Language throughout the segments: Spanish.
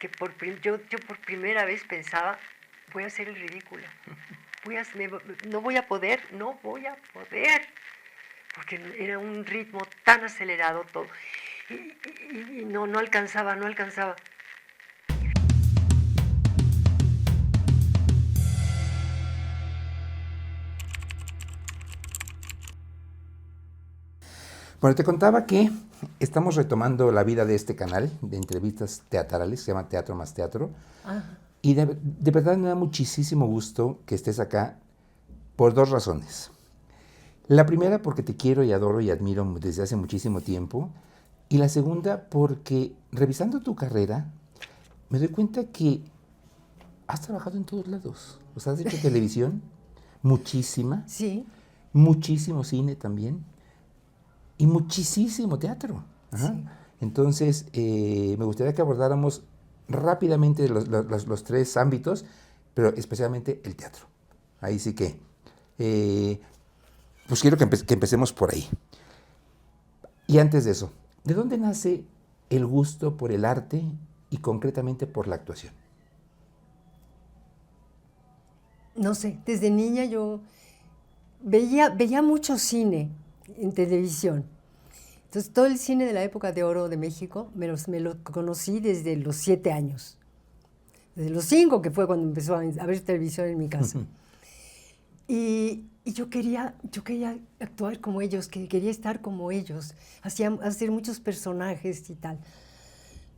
que yo por primera vez pensaba, voy a hacer el ridículo. No voy a poder, porque era un ritmo tan acelerado todo. Y no alcanzaba. Bueno, te contaba que estamos retomando la vida de este canal de entrevistas teatrales, se llama Teatro Más Teatro. Ajá. Y de verdad me da muchísimo gusto que estés acá por dos razones. La primera, porque te quiero y adoro y admiro desde hace muchísimo tiempo. Y la segunda, porque revisando tu carrera, me doy cuenta que has trabajado en todos lados. O sea, has hecho televisión, muchísima, Sí. muchísimo cine también, y muchísimo teatro. Ajá. Sí. Entonces, me gustaría que abordáramos rápidamente los tres ámbitos, pero especialmente el teatro. Ahí sí que, pues quiero que empecemos por ahí. Y antes de eso, ¿de dónde nace el gusto por el arte y concretamente por la actuación? No sé, desde niña yo veía mucho cine en televisión. Entonces, todo el cine de la época de oro de México me lo conocí desde los 7 años. Desde los 5, que fue cuando empezó a ver televisión en mi casa. Y yo quería actuar como ellos, quería estar como ellos, hacer muchos personajes y tal.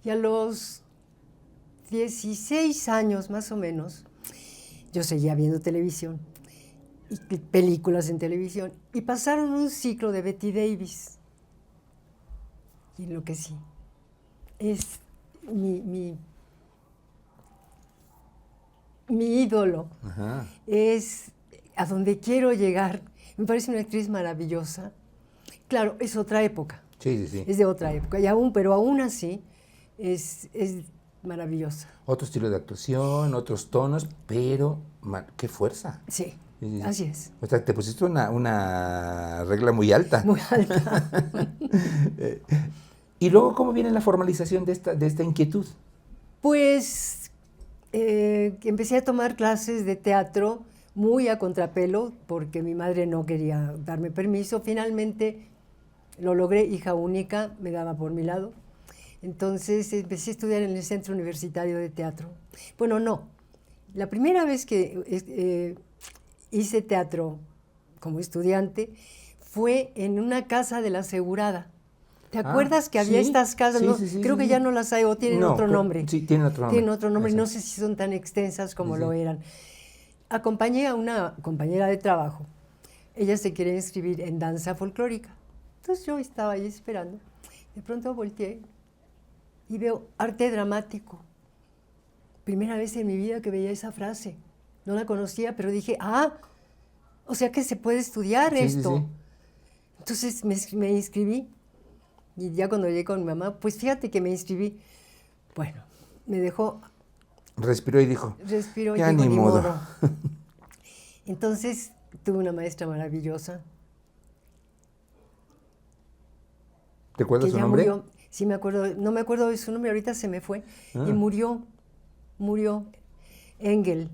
Y a los 16 años más o menos, yo seguía viendo televisión y películas en televisión, y pasaron un ciclo de Betty Davis. Y enloquecí. Es mi ídolo. Ajá. Es a donde quiero llegar. Me parece una actriz maravillosa. Claro, es otra época. Sí, sí, sí. Es de otra época. Pero aún así es maravillosa. Otro estilo de actuación, otros tonos, pero ¡qué fuerza! Sí, Sí, sí, sí. así es. O sea, te pusiste una regla muy alta. Muy alta. Y luego, ¿cómo viene la formalización de esta inquietud? Pues empecé a tomar clases de teatro muy a contrapelo, porque mi madre no quería darme permiso. Finalmente lo logré, hija única, me daba por mi lado. Entonces empecé a estudiar en el Centro Universitario de Teatro. Bueno, no. La primera vez que hice teatro como estudiante fue en una casa de la asegurada. ¿Te acuerdas que había estas casas? Sí, No, sí, sí, creo sí, que sí. ya no las hay o tienen No, otro nombre. Sí, tienen otro nombre. Tienen otro nombre, Exacto. no sé si son tan extensas como Sí, lo sí. eran. Acompañé a una compañera de trabajo. Ella se quería inscribir en danza folclórica. Entonces yo estaba ahí esperando. De pronto volteé y veo arte dramático. Primera vez en mi vida que veía esa frase. No la conocía, pero dije, o sea que se puede estudiar Sí, sí, esto. sí. Entonces me inscribí. Y ya cuando llegué con mi mamá, pues fíjate que me inscribí. Bueno, me dejó, Respiró y dijo, respiró y ya dijo, ni ni modo. modo. Entonces tuve una maestra maravillosa, ¿Te acuerdas que su ya nombre? murió. Sí me acuerdo, no me acuerdo de su nombre, ahorita se me fue. Ah. Y murió, Engel.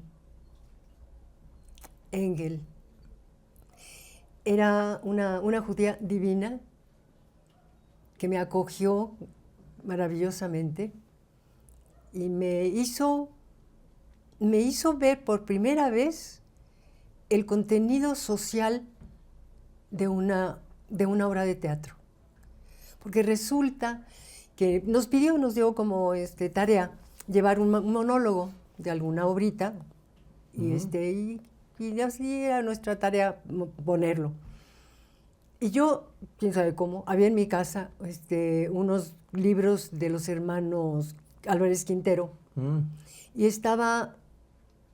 Era una judía divina que me acogió maravillosamente y me hizo ver por primera vez el contenido social de una obra de teatro. Porque resulta que nos dio como tarea llevar un monólogo de alguna obrita, y así era nuestra tarea ponerlo. Y yo, quién sabe cómo, había en mi casa unos libros de los hermanos Álvarez Quintero, y estaba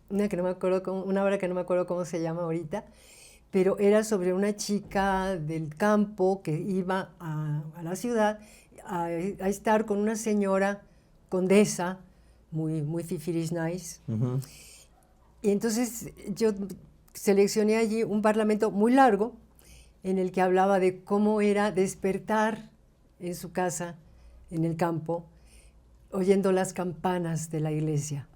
una obra que no me acuerdo cómo se llama ahorita, pero era sobre una chica del campo que iba a la ciudad a estar con una señora condesa, muy, muy fifiris nice. Uh-huh. Y entonces yo seleccioné allí un parlamento muy largo en el que hablaba de cómo era despertar en su casa, en el campo, oyendo las campanas de la iglesia.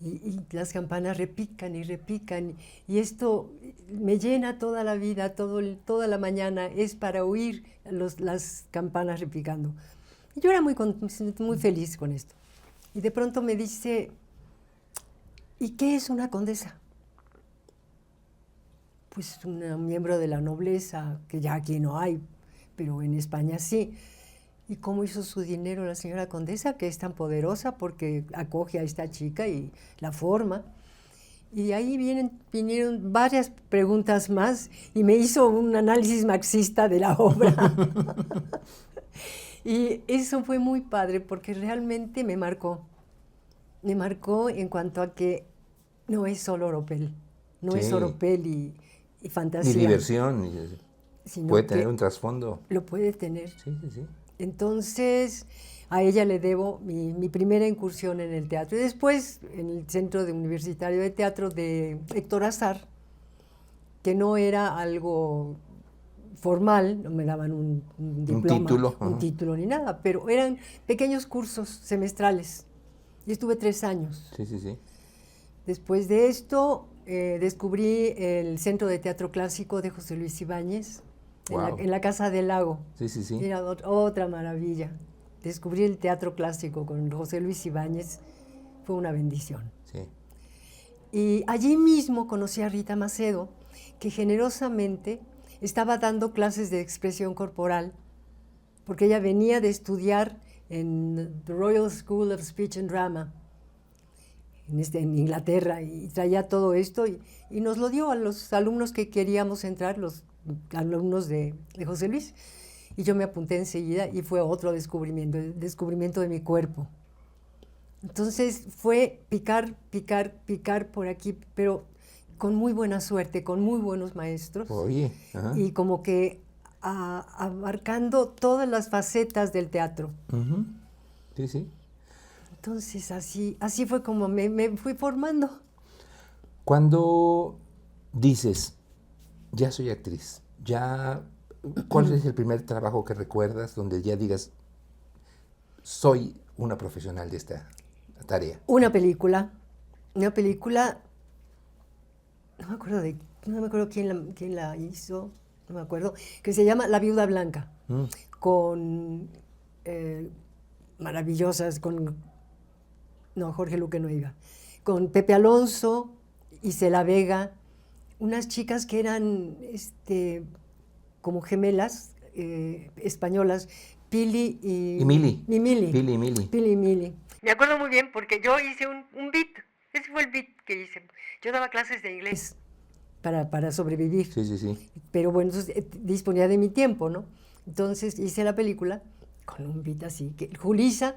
Y las campanas repican y repican. Y esto me llena toda la vida, toda la mañana. Es para oír las campanas repicando. Y yo era muy feliz con esto. Y de pronto me dice, ¿y qué es una condesa? Pues un miembro de la nobleza, que ya aquí no hay, pero en España sí. ¿Y cómo hizo su dinero la señora condesa, que es tan poderosa porque acoge a esta chica y la forma? Y de ahí vinieron varias preguntas más y me hizo un análisis marxista de la obra. Y eso fue muy padre porque realmente me marcó. Me marcó en cuanto a que no es solo oropel, no es oropel y fantasía. Ni diversión, puede tener un trasfondo. Lo puede tener. Sí, sí, sí. Entonces, a ella le debo mi primera incursión en el teatro. Y después, en el Centro Universitario de Teatro de Héctor Azar, que no era algo formal, no me daban un diploma, un título ni nada, pero eran pequeños cursos semestrales. Y estuve 3 años. Sí, sí, sí. Después de esto, descubrí el Centro de Teatro Clásico de José Luis Ibáñez, en la Casa del Lago. Sí, sí, sí. Era otra maravilla. Descubrí el teatro clásico con José Luis Ibáñez. Fue una bendición. Sí. Y allí mismo conocí a Rita Macedo, que generosamente estaba dando clases de expresión corporal, porque ella venía de estudiar en The Royal School of Speech and Drama, en Inglaterra, y traía todo esto y nos lo dio a los alumnos que queríamos entrar, los alumnos de José Luis, y yo me apunté enseguida y fue otro descubrimiento, el descubrimiento de mi cuerpo. Entonces fue picar por aquí, pero con muy buena suerte, con muy buenos maestros. Oye, y como que abarcando todas las facetas del teatro. Sí, sí. Entonces así fue como me fui formando. Cuando dices, ya soy actriz, ¿cuál es el primer trabajo que recuerdas donde ya digas, soy una profesional de esta tarea? Una película, no me acuerdo quién la hizo, no me acuerdo, que se llama La Viuda Blanca, con maravillosas, Jorge Luque no iba, con Pepe Alonso, Isela Vega, unas chicas que eran como gemelas españolas, Pili y Mili. Pili y Mili. Me acuerdo muy bien porque yo hice un beat, ese fue el beat que hice. Yo daba clases de inglés para sobrevivir. Sí, sí, sí. Pero bueno, entonces, disponía de mi tiempo, ¿no? Entonces hice la película con un beat así, que Julissa,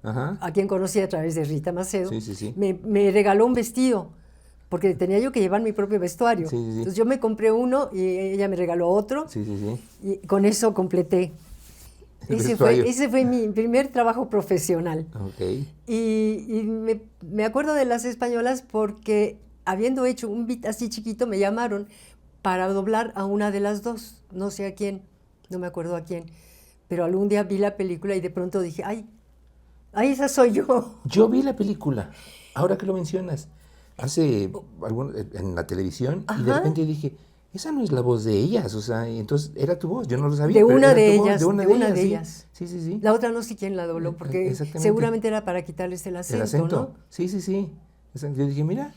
a quien conocí a través de Rita Macedo, sí, sí, sí. me regaló un vestido, porque tenía yo que llevar mi propio vestuario. Sí, sí, sí. Entonces yo me compré uno y ella me regaló otro. Sí, sí, sí. Y con eso completé. Ese fue mi primer trabajo profesional. Okay. Y me acuerdo de las españolas porque, habiendo hecho un beat así chiquito, me llamaron para doblar a una de las dos. No sé a quién, no me acuerdo a quién. Pero algún día vi la película y de pronto dije, ¡ay, esa soy yo! Yo vi la película, ahora que lo mencionas, en la televisión, y de repente dije, esa no es la voz de ellas, o sea, y entonces era tu voz, yo no lo sabía. De una de Voz, ellas. Sí, sí, sí. La otra no sé quién la dobló, porque seguramente era para quitarles el acento, ¿no? Sí, sí, sí. Yo dije, mira,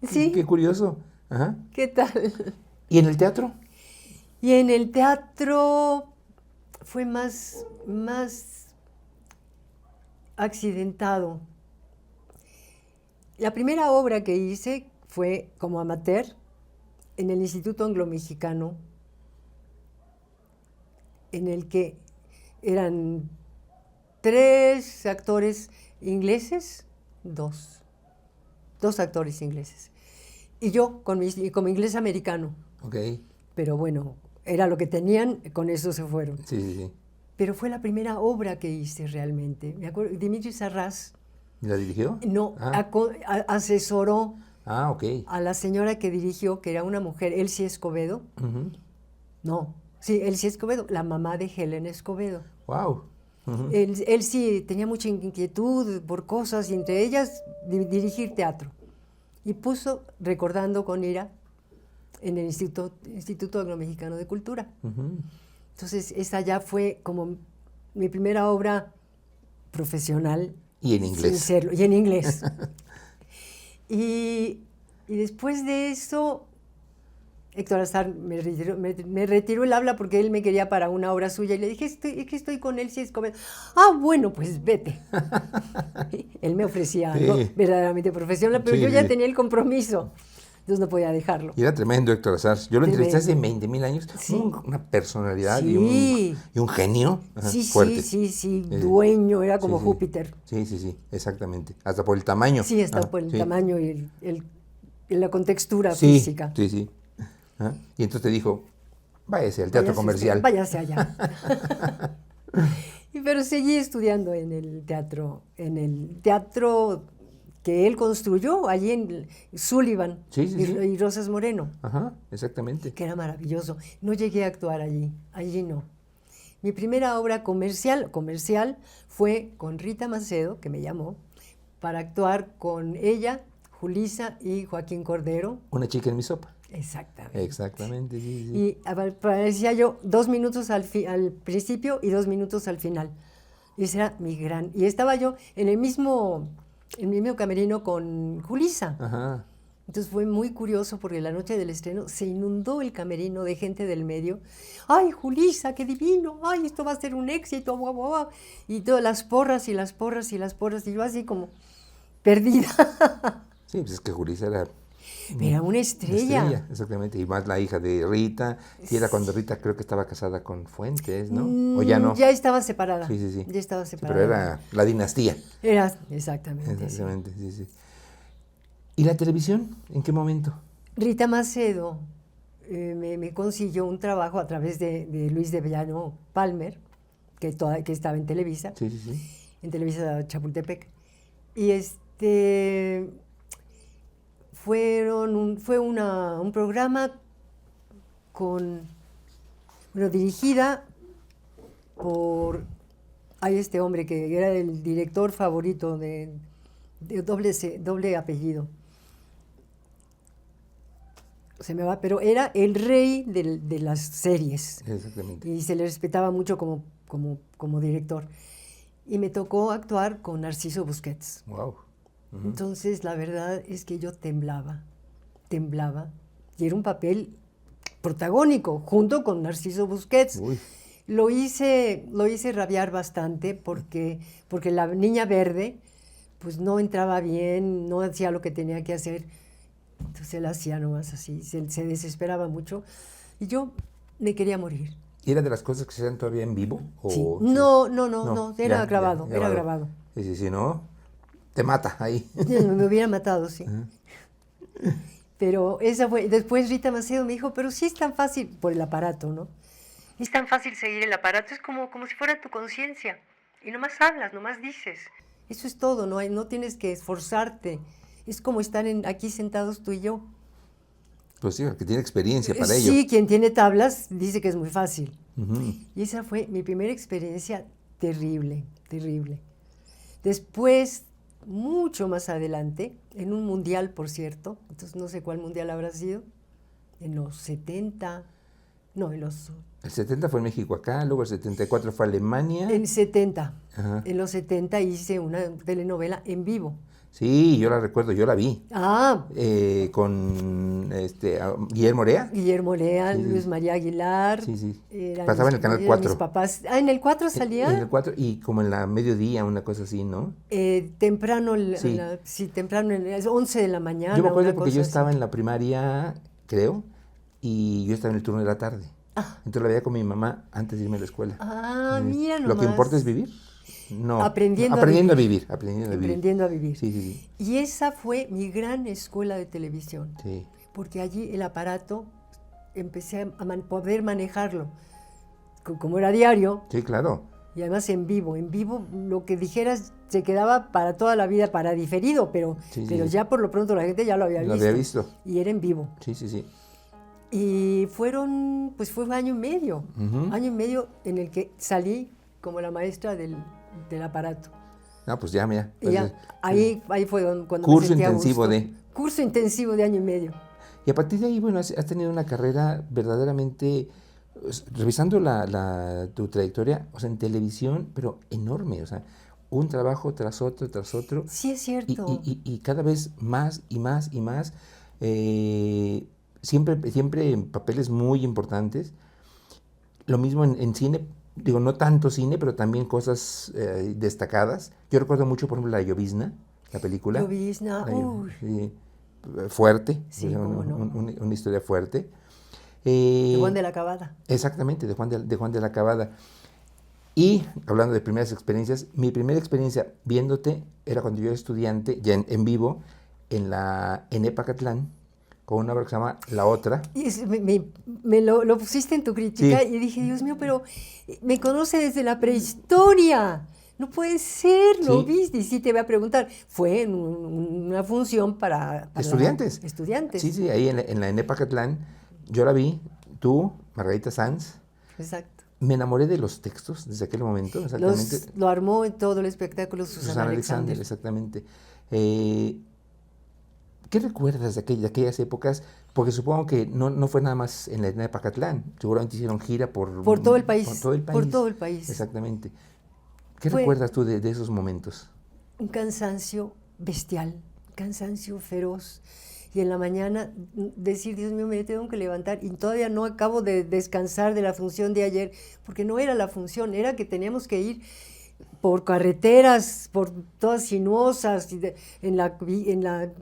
¿sí? Qué curioso. Ajá. ¿Qué tal? ¿Y en el teatro? Y en el teatro fue más accidentado. La primera obra que hice fue como amateur en el Instituto Anglo-Mexicano, en el que eran 3 actores ingleses, 2 actores ingleses, y yo con mi inglés americano. Okay. Pero bueno, era lo que tenían, con eso se fueron. Sí, sí, sí. Pero fue la primera obra que hice realmente. Me acuerdo, Dimitri Sarraz. ¿La dirigió? No, asesoró okay. a la señora que dirigió, que era una mujer, Elsie Escobedo. No, sí, Elsie Escobedo, la mamá de Helen Escobedo. Wow. Él sí tenía mucha inquietud por cosas, y entre ellas dirigir teatro. Y puso Recordando con Ira en el Instituto Anglo-Mexicano de Cultura. Entonces, esa ya fue como mi primera obra profesional. Y en inglés. Sin serlo, y en inglés. y después de eso, Héctor Azar me retiró el habla porque él me quería para una obra suya y le dije, es que estoy con él, si es comedia. Ah, bueno, pues vete. Él me ofrecía algo verdaderamente profesional, pero yo ya tenía el compromiso, entonces no podía dejarlo. Y era tremendo Héctor Azar. Yo lo entrevisté hace 20,000 años. Sí. Una personalidad sí. y un genio fuerte. Sí, dueño, era como Júpiter. Sí, exactamente. Hasta por el tamaño. Sí, hasta por el tamaño y la contextura física. Sí. Y entonces te dijo, váyase al teatro comercial. Váyase allá. Pero seguí estudiando en el teatro que él construyó allí en Sullivan y Rosas Moreno. Ajá, exactamente. Que era maravilloso. No llegué a actuar allí no. Mi primera obra comercial fue con Rita Macedo, que me llamó, para actuar con ella, Julisa y Joaquín Cordero. Una chica en mi sopa. Exactamente, sí. Y aparecía yo 2 minutos al principio y 2 minutos al final. Y ese era mi gran... Y estaba yo en el mismo camerino con Julisa. Ajá. Entonces fue muy curioso porque la noche del estreno se inundó el camerino de gente del medio. ¡Ay, Julisa, qué divino! ¡Ay, esto va a ser un éxito! ¡Guau, guau, guau! Y todas las porras y las porras y las porras. Y yo así como perdida. Sí, pues es que Julisa era una estrella. Exactamente. Y más la hija de Rita. Y era cuando Rita creo que estaba casada con Fuentes, ¿no? ¿O ya no? Ya estaba separada. Sí. Ya estaba separada. Pero era la dinastía. Era, exactamente. Sí. ¿Y la televisión? ¿En qué momento? Rita Macedo me consiguió un trabajo a través de Luis de Vellano Palmer, que estaba en Televisa. Sí. En Televisa Chapultepec. Y fue un programa dirigida por este hombre que era el director favorito de doble apellido. Se me va, pero era el rey de las series. Exactamente. Y se le respetaba mucho como director. Y me tocó actuar con Narciso Busquets. Wow. Entonces, la verdad es que yo temblaba, y era un papel protagónico, junto con Narciso Busquets. Uy. Lo hice rabiar bastante, porque la niña verde, pues no entraba bien, no hacía lo que tenía que hacer, entonces él hacía nomás así, se desesperaba mucho, y yo me quería morir. ¿Y era de las cosas que se hacían todavía en vivo? Sí. No, era grabado. Sí, ¿no? Te mata ahí. Me hubiera matado, sí. Pero esa fue... Después Rita Macedo me dijo, pero sí es tan fácil, por el aparato, ¿no? Es tan fácil seguir el aparato, es como si fuera tu conciencia. Y nomás hablas, nomás dices. Eso es todo, no tienes que esforzarte. Es como estar aquí sentados tú y yo. Pues sí, el que tiene experiencia para ello. Sí, quien tiene tablas dice que es muy fácil. Y esa fue mi primera experiencia terrible. Después, mucho más adelante, en un mundial, por cierto, entonces no sé cuál mundial habrá sido, en los 70, El 70 fue en México acá, luego el 74 fue Alemania. En 70, en los 70 hice una telenovela en vivo. Sí, yo la recuerdo, yo la vi. Con Guillermo Orea. Guillermo Orea, Luis María Aguilar. Sí. Pasaba en el Canal 4. Mis papás. ¿En el 4 salía? En el 4 y como en la mediodía, una cosa así, ¿no? Temprano, temprano, 11 de la mañana. Yo me acuerdo porque yo estaba en la primaria, creo, y yo estaba en el turno de la tarde. Entonces la veía con mi mamá antes de irme a la escuela. Mira nomás. Lo que importa es vivir. No, aprendiendo a vivir. Aprendiendo a vivir. Sí. Y esa fue mi gran escuela de televisión. Sí. Porque allí el aparato empecé a poder manejarlo. Como era diario. Sí, claro. Y además en vivo. En vivo lo que dijeras se quedaba para toda la vida, para diferido, pero ya por lo pronto la gente ya lo había visto. Lo había visto. Y era en vivo. Sí. Y fue 1 año y medio. Año y medio en el que salí como la maestra del aparato. No, pues ya, mira. Y ya, ahí fue cuando curso me sentí a intensivo gusto. Curso intensivo de año y medio. Y a partir de ahí, bueno, has tenido una carrera verdaderamente, revisando tu trayectoria, o sea, en televisión, pero enorme, o sea, un trabajo tras otro, tras otro. Sí, es cierto. Y cada vez más y más y más, siempre en papeles muy importantes. Lo mismo en cine, digo, no tanto cine, pero también cosas destacadas. Yo recuerdo mucho, por ejemplo, La Llovizna, la película. Llovizna, uy. Fuerte, Sí, o sea, cómo no. una historia fuerte. De Juan de la Cabada. Exactamente, de Juan de la Cabada. Y hablando de primeras experiencias, mi primera experiencia viéndote era cuando yo era estudiante, ya en vivo, en Epacatlán, con una obra que se llama La Otra. Y me lo pusiste en tu crítica Sí. y dije, Dios mío, pero me conoce desde la prehistoria. No puede ser, ¿lo Sí. viste? Y sí te voy a preguntar. Fue en una función para Estudiantes. estudiantes. Sí, ahí en Epacatlán, yo la vi, tú, Margarita Sanz. Exacto. Me enamoré de los textos desde aquel momento, exactamente. Lo armó en todo el espectáculo Susana Alexander. Exactamente. ¿Qué recuerdas de aquellas épocas? Porque supongo que no fue nada más en la etnia de Pacatlán, seguramente hicieron gira por todo el país. Por todo el país. Por todo el país. Exactamente. ¿Qué Fue recuerdas tú de esos momentos? un cansancio bestial, cansancio feroz. Y en la mañana decir, Dios mío, me tengo que levantar y todavía no acabo de descansar de la función de ayer, porque no era la función, era que teníamos que ir por carreteras, por todas sinuosas, en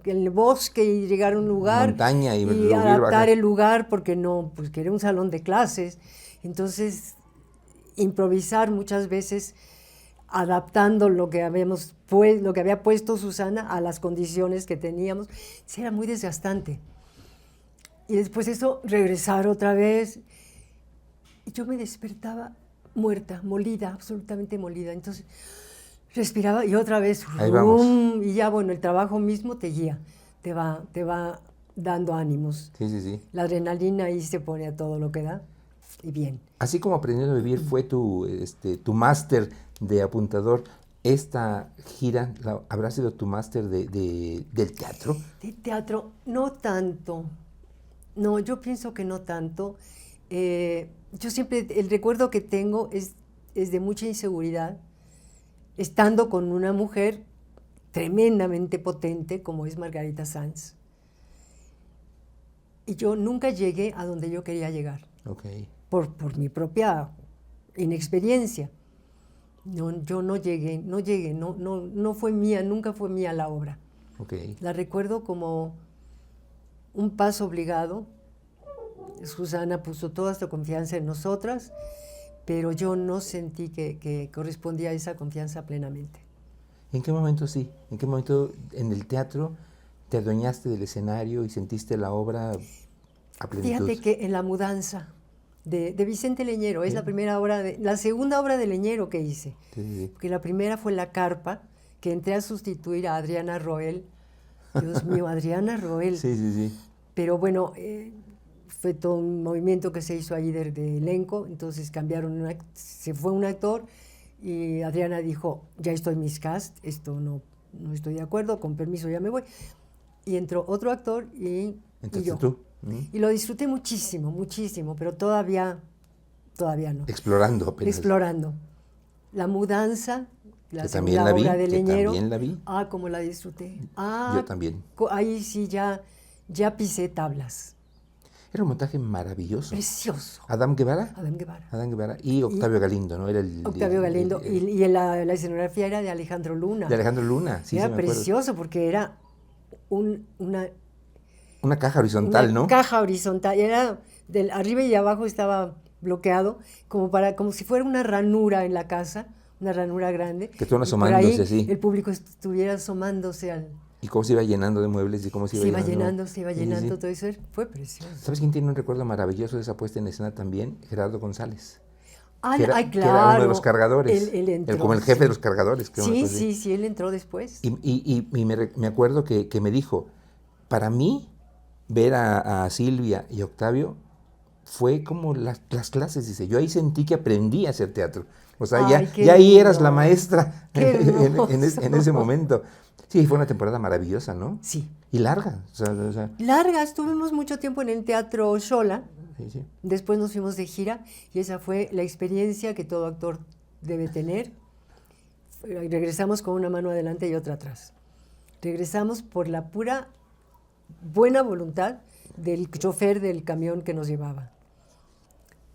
el bosque y llegar a un lugar. Montaña y adaptar el lugar, porque no, pues que era un salón de clases. Entonces, improvisar muchas veces adaptando lo que había puesto Susana a las condiciones que teníamos, era muy desgastante. Y después eso, regresar otra vez, y yo me despertaba muerta, molida, absolutamente molida. Entonces respiraba y otra vez, ahí vamos. Y ya bueno, el trabajo mismo te guía, te va dando ánimos. Sí. La adrenalina ahí se pone a todo lo que da, y bien. Así como Aprendiendo a Vivir fue tu máster de apuntador, ¿esta gira habrá sido tu máster del teatro? De teatro, no tanto. No, yo pienso que no tanto. Yo siempre, el recuerdo que tengo es de mucha inseguridad, estando con una mujer tremendamente potente como es Margarita Sanz. Y yo nunca llegué a donde yo quería llegar. Okay. Por mi propia inexperiencia. No, yo no llegué, no fue mía, nunca fue mía la obra. Okay. La recuerdo como un paso obligado. Susana puso toda su confianza en nosotras, pero yo no sentí que correspondía a esa confianza plenamente. ¿En qué momento sí? ¿En qué momento en el teatro te adueñaste del escenario y sentiste la obra a plenitud? Fíjate que en La Mudanza de Vicente Leñero, es la primera obra, la segunda obra de Leñero que hice. Sí. Porque la primera fue La Carpa, que entré a sustituir a Adriana Roel. Dios mío, Adriana Roel. Sí. Pero bueno, fue todo un movimiento que se hizo ahí de elenco, entonces se fue un actor y Adriana dijo, ya estoy miscast, esto no estoy de acuerdo, con permiso ya me voy. Y entró otro actor y yo. ¿Tú? Y lo disfruté muchísimo, pero todavía no. Explorando apenas. Explorando. La Mudanza, la segunda también obra de Leñero. También la vi. Ah, cómo la disfruté. Yo también. Ahí sí ya pisé tablas. Era un montaje maravilloso. Precioso. ¿Adam Guevara? Adam Guevara. Y Octavio Galindo, ¿no? Era Octavio Galindo. Y la escenografía era de Alejandro Luna. De Alejandro Luna, sí, era me acuerdo. Precioso porque era una caja horizontal, ¿no? Una caja horizontal. Era arriba y abajo estaba bloqueado, como si fuera una ranura en la casa, una ranura grande. Que estaban asomándose así. El público estuviera asomándose Y cómo se iba llenando de muebles y cómo se iba llenando. Se iba llenando, todo eso fue precioso. ¿Sabes quién tiene un recuerdo maravilloso de esa puesta en escena también? Gerardo González. Claro. Que era uno de los cargadores. Él entró, como el jefe de los cargadores. Sí, él entró después. Y me acuerdo que me dijo, para mí, ver a Silvia y Octavio fue como las clases, dice. Yo ahí sentí que aprendí a hacer teatro. O sea, Ay, qué ya ahí eras lindo. la maestra Qué en ese momento. Sí, fue una temporada maravillosa, ¿no? Sí. Y larga. O sea, Larga, estuvimos mucho tiempo en el Teatro Xola, sí, sí. después nos fuimos de gira y esa fue la experiencia que todo actor debe tener. Regresamos con una mano adelante y otra atrás. Regresamos por la pura buena voluntad del chofer del camión que nos llevaba.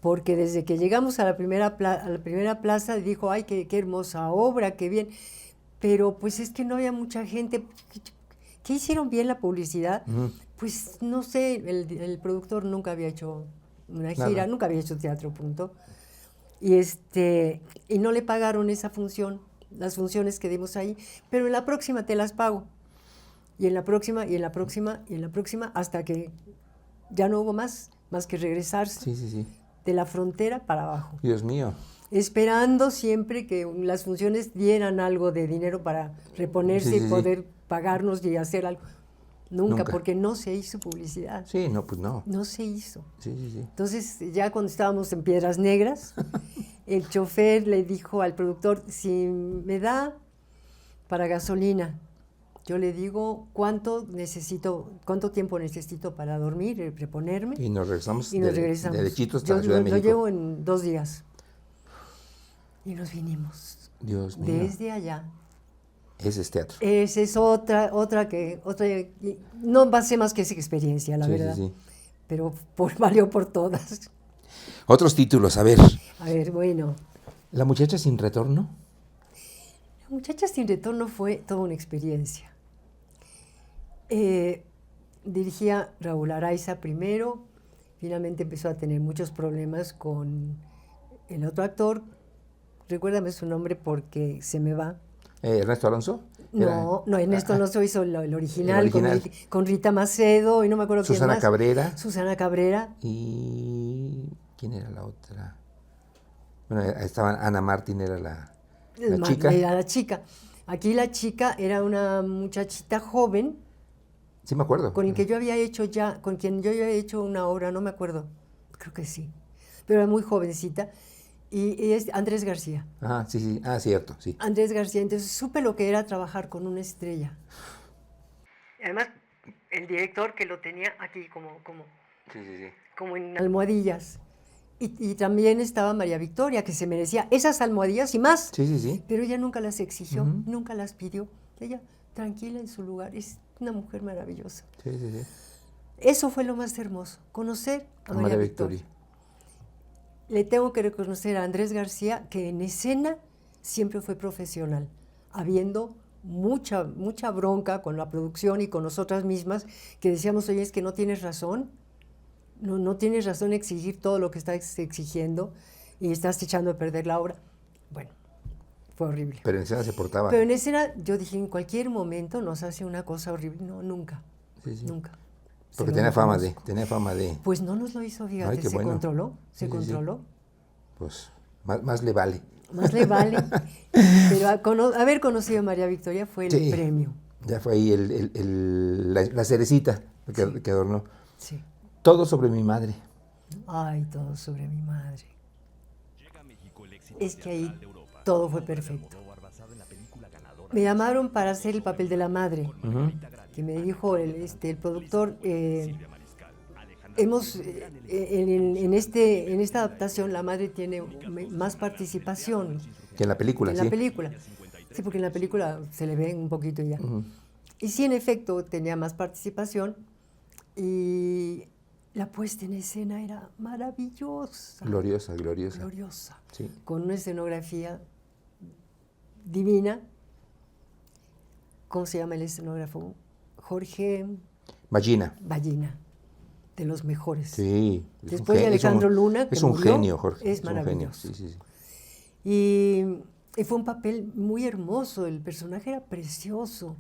Porque desde que llegamos a la primera plaza dijo, ay, qué hermosa obra, qué bien. Pero pues es que no había mucha gente. ¿Qué hicieron bien la publicidad? Ujú. Pues no sé, el productor nunca había hecho una gira, Nada. nunca había hecho teatro, punto. Y no le pagaron esa función, las funciones que dimos ahí, pero en la próxima te las pago. Y en la próxima, y en la próxima, y en la próxima, hasta que ya no hubo más que regresarse Sí, sí, sí. de la frontera para abajo. Dios mío. Esperando siempre que las funciones dieran algo de dinero para reponerse Sí, sí, y sí. poder pagarnos y hacer algo. Nunca, Nunca. porque no se hizo publicidad. Sí, no, pues no. No se hizo. Sí, sí, sí. Entonces, ya cuando estábamos en Piedras Negras, el chofer le dijo al productor, si me da para gasolina, yo le digo cuánto tiempo necesito para dormir, reponerme. Y nos regresamos, Y nos regresamos. derechitos hasta Yo la Ciudad de lo México. llevo en 2 días. Y nos vinimos. Dios mío. Desde allá. Ese es teatro. Esa es otra, no pasé más que esa experiencia, la Sí, verdad. sí, sí. Pero valió por todas. Otros títulos, a ver. A ver, bueno. La muchacha sin retorno. La muchacha sin retorno fue toda una experiencia. Dirigía Raúl Araiza primero, finalmente empezó a tener muchos problemas con el otro actor. Recuérdame su nombre porque se me va. ¿Ernesto Alonso? No, Ernesto Alonso hizo el original, el original. Con Rita Macedo y no me acuerdo quién Susana más. Cabrera. Susana Cabrera. ¿Y quién era la otra? Bueno, estaba Ana Martín, era la chica. Era la chica. Aquí la chica era una muchachita joven Sí, me acuerdo. con quien yo había hecho una obra, no me acuerdo, creo que sí, pero era muy jovencita, y es Andrés García. Ajá, sí, sí. Ah, cierto, sí. Andrés García, entonces supe lo que era trabajar con una estrella. Además, el director que lo tenía aquí Sí, sí, sí. como en almohadillas. Y también estaba María Victoria, que se merecía esas almohadillas y más. Sí, sí, sí. Pero ella nunca las exigió, Ujú. nunca las pidió. Ella, tranquila en su lugar, es una mujer maravillosa. Sí, sí, sí. Eso fue lo más hermoso, conocer a María Victoria. Le tengo que reconocer a Andrés García que en escena siempre fue profesional, habiendo mucha bronca con la producción y con nosotras mismas, que decíamos, oye, es que no tienes razón, no tienes razón en exigir todo lo que estás exigiendo y estás echando a perder la obra. Bueno, fue horrible. Pero en escena se portaba. Pero en escena yo dije, en cualquier momento nos hace una cosa horrible. No, nunca, Sí, sí. nunca. Porque Se lo reconozco. tenía fama de, Pues no nos lo hizo, fíjate, Ay, qué se bueno. controló, Sí, sí, sí. controló. pues, más le vale. Más le vale. Pero haber conocido a María Victoria fue el Sí. premio. Ya fue ahí la cerecita que adornó. Sí. Todo sobre mi madre. Ay, todo sobre mi madre. Es que ahí todo fue perfecto. Me llamaron para hacer el papel de la madre, Ujú. que me dijo el productor, en esta adaptación la madre tiene más participación Que en la película, en sí. la película. Sí, porque en la película se le ve un poquito y ya. Ujú. Y sí, en efecto, tenía más participación y la puesta en escena era maravillosa. Gloriosa, gloriosa. Gloriosa. Sí. Con una escenografía divina. ¿Cómo se llama el escenógrafo? Jorge Ballina. Ballina, de los mejores. Sí. es un Después de gen- es un- Alejandro Luna, que Es un murió, genio, Jorge. es un genio. maravilloso. Sí, sí, sí. Y fue un papel muy hermoso, el personaje era precioso,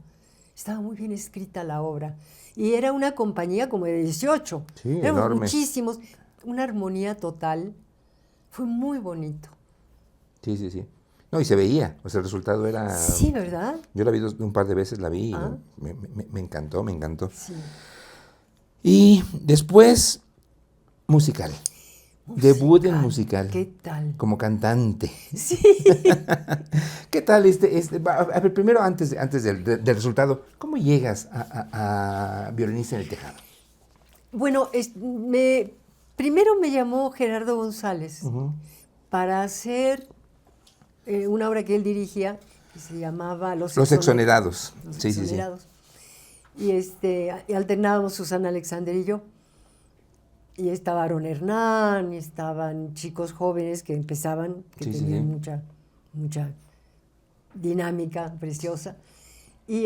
estaba muy bien escrita la obra. Y era una compañía como de 18, Sí, éramos enorme. muchísimos, una armonía total, fue muy bonito. Sí, sí, sí. No, y se veía, o sea, el resultado era... Sí, ¿verdad? Yo la vi un par de veces, la vi y Ah. me encantó, me encantó. Sí. Y después, musical. Debut en musical. ¿Qué tal? Como cantante. Sí. ¿Qué tal a ver, primero antes del resultado, ¿cómo llegas a violinista en el tejado? Bueno, primero me llamó Gerardo González para hacer una obra que él dirigía que se llamaba Los Exonerados. Los Sí, Exonerados. Y y alternábamos Susana Alexander y yo. Y estaba Aaron Hernán, y estaban chicos jóvenes que empezaban, que tenían mucha dinámica preciosa. Y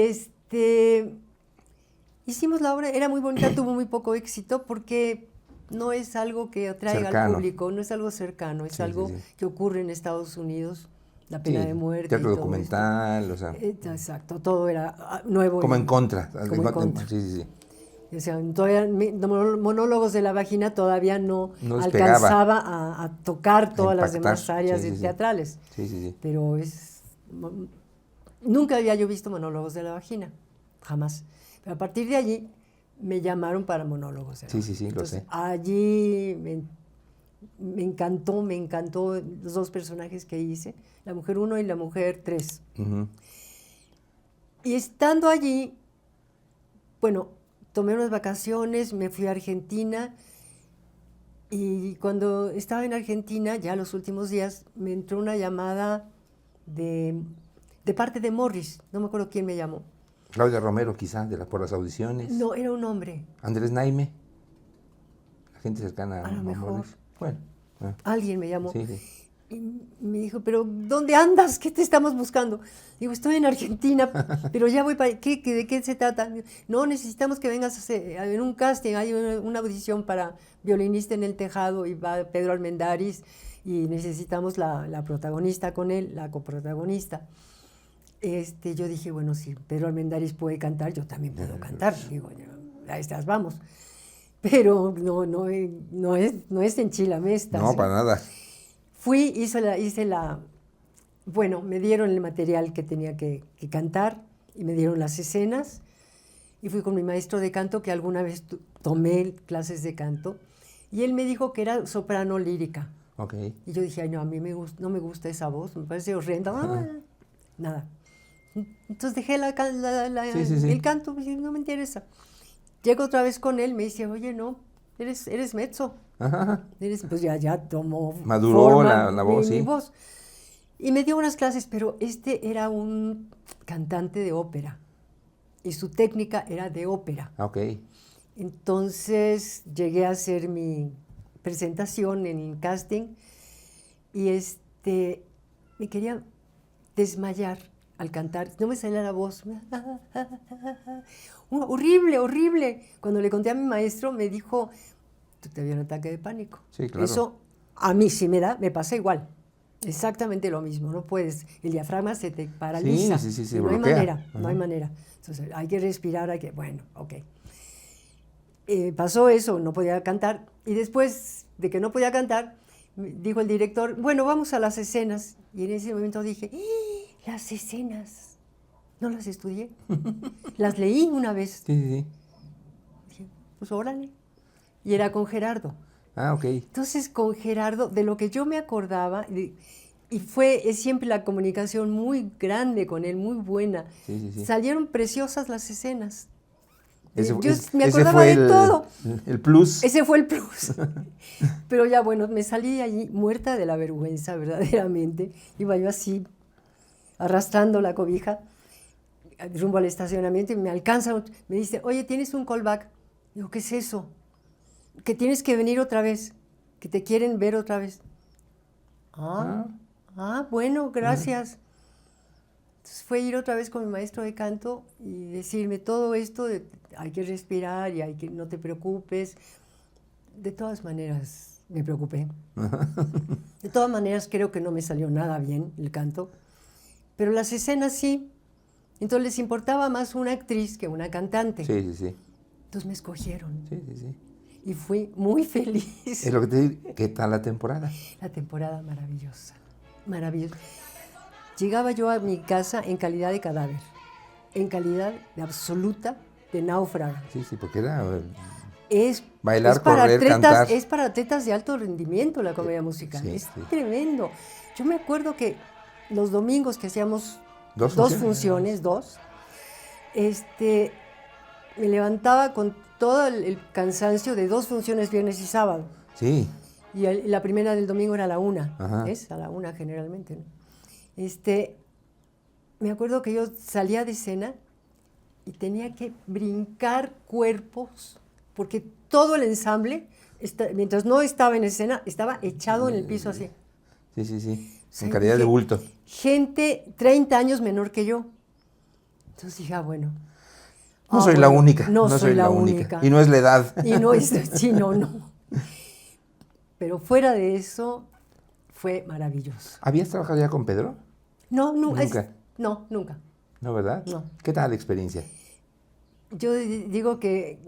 hicimos la obra, era muy bonita, tuvo muy poco éxito porque no es algo que atraiga al público, no es algo cercano, es algo que ocurre en Estados Unidos, la pena de muerte. Teatro y todo documental, esto. o sea. Exacto, todo era nuevo. Como en contra. Como en contra. Sí. O sea, todavía, Monólogos de la Vagina todavía no alcanzaba a tocar todas las demás áreas teatrales. Sí. Pero nunca había yo visto Monólogos de la Vagina, jamás. Pero a partir de allí me llamaron para Monólogos de la Vagina. Sí, Entonces, lo sé. allí me encantó los dos personajes que hice, la mujer 1 y la mujer 3. Y estando allí, bueno, tomé unas vacaciones, me fui a Argentina y cuando estaba en Argentina, ya los últimos días, me entró una llamada de parte de Morris, no me acuerdo quién me llamó. Claudia Romero, quizá, por las audiciones. No, era un hombre. Andrés Naime, la gente cercana a lo mejor. Morris. Bueno. Alguien me llamó. Sí. Y me dijo, pero ¿dónde andas? ¿Qué te estamos buscando? Digo, estoy en Argentina, pero ya voy para... ¿De qué se trata? No, necesitamos que vengas a hacer en un casting, hay una audición para violinista en el tejado y va Pedro Armendáriz y necesitamos la protagonista con él, la coprotagonista. Yo dije, bueno, si Pedro Armendáriz puede cantar, yo también puedo cantar. Digo, a estas vamos. Pero no es en Chilamesta. No, para nada. Fui, bueno, me dieron el material que tenía que cantar y me dieron las escenas y fui con mi maestro de canto que alguna vez tomé clases de canto y él me dijo que era soprano lírica. Okay. Y yo dije, ay, no, a mí no me gusta esa voz, me parece horrenda. Nada. Entonces dejé el canto, pues, no me interesa. Llego otra vez con él, me dice, oye, no, eres mezzo. Ajá. Pues ya tomó maduró forma la voz, mi voz. Y me dio unas clases, pero era un cantante de ópera y su técnica era de ópera. Okay. Entonces llegué a hacer mi presentación en el casting y me quería desmayar al cantar. No me salía la voz. Horrible. Cuando le conté a mi maestro, me dijo, tú te dio un ataque de pánico. Sí, claro. Eso a mí sí me pasa igual. Exactamente lo mismo. No puedes, el diafragma se te paraliza. Sí, no bloquea. No hay manera. Entonces hay que respirar, bueno, ok. Pasó eso, no podía cantar. Y después de que no podía cantar, dijo el director, bueno, vamos a las escenas. Y en ese momento dije, las escenas. No las estudié. Las leí una vez. Sí. Dije, pues órale. Y era con Gerardo. Ah, ok. Entonces, con Gerardo, de lo que yo me acordaba, y es siempre la comunicación muy grande con él, muy buena. Sí. Salieron preciosas las escenas. Yo me acordaba de todo. El plus. Ese fue el plus. Pero ya, bueno, me salí allí muerta de la vergüenza, verdaderamente. Iba yo así, arrastrando la cobija, rumbo al estacionamiento, y me alcanza, me dice, oye, ¿tienes un callback? Digo, ¿qué es eso? Que tienes que venir otra vez, que te quieren ver otra vez. Bueno, gracias. Entonces fue ir otra vez con mi maestro de canto y decirme todo esto, hay que respirar y no te preocupes. De todas maneras me preocupé. De todas maneras creo que no me salió nada bien el canto, pero las escenas sí. Entonces les importaba más una actriz que una cantante. Sí. Entonces me escogieron. Sí. Y fui muy feliz. Es lo que te digo. ¿Qué tal la temporada? La temporada maravillosa. Llegaba yo a mi casa en calidad de cadáver, en calidad de absoluta de náufraga. Sí, porque era Bailar, es para correr, cantar. es para atletas de alto rendimiento la comedia musical. Sí, Es sí. tremendo. Yo me acuerdo que los domingos que hacíamos ¿Dos dos funciones? funciones, me levantaba con todo el cansancio de 2 funciones viernes y sábado. Sí. Y la primera del domingo era a la 1, Ajá. ¿ves? A la 1 generalmente, ¿no? Me acuerdo que yo salía de escena y tenía que brincar cuerpos, porque todo el ensamble, mientras no estaba en escena, estaba echado en el piso así. Sí, sí, sí. O sea, En calidad de dije, bulto. gente 30 años menor que yo. Entonces dije, bueno. No soy la única. No soy la única. Y no es la edad. Y no es, sí, no. Pero fuera de eso, fue maravilloso. ¿Habías trabajado ya con Pedro? No, Nunca. no, nunca. ¿No, verdad? No. ¿Qué tal la experiencia? Yo digo que